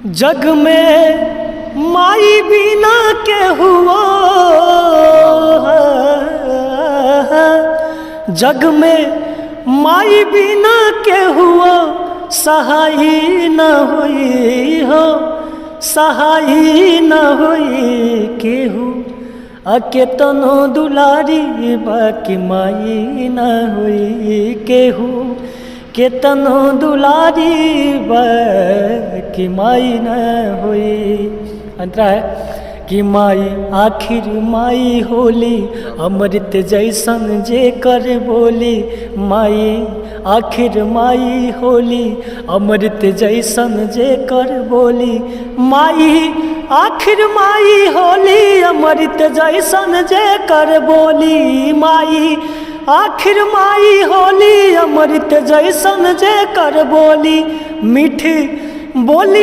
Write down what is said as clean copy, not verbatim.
जग में माई बिना के हुआ, जग में माई बिना के हुआ सहाई न हुई हो, सहाई न हुई केहू केतनो दुलारी बाकी माई न हुई केहू, केतनो दुलारी बाकी माई न हुई। अंतरा है कि माई आखिर माई होली अमृत जैसन जे कर बोली, माई आखिर माई होली अमृत जैसन जे कर बोली, माई आखिर माई होली अमृत जैसन जे कर बोली, माई आखिर माई होली अमृत जैसन जे कर बोली। मीठी बोली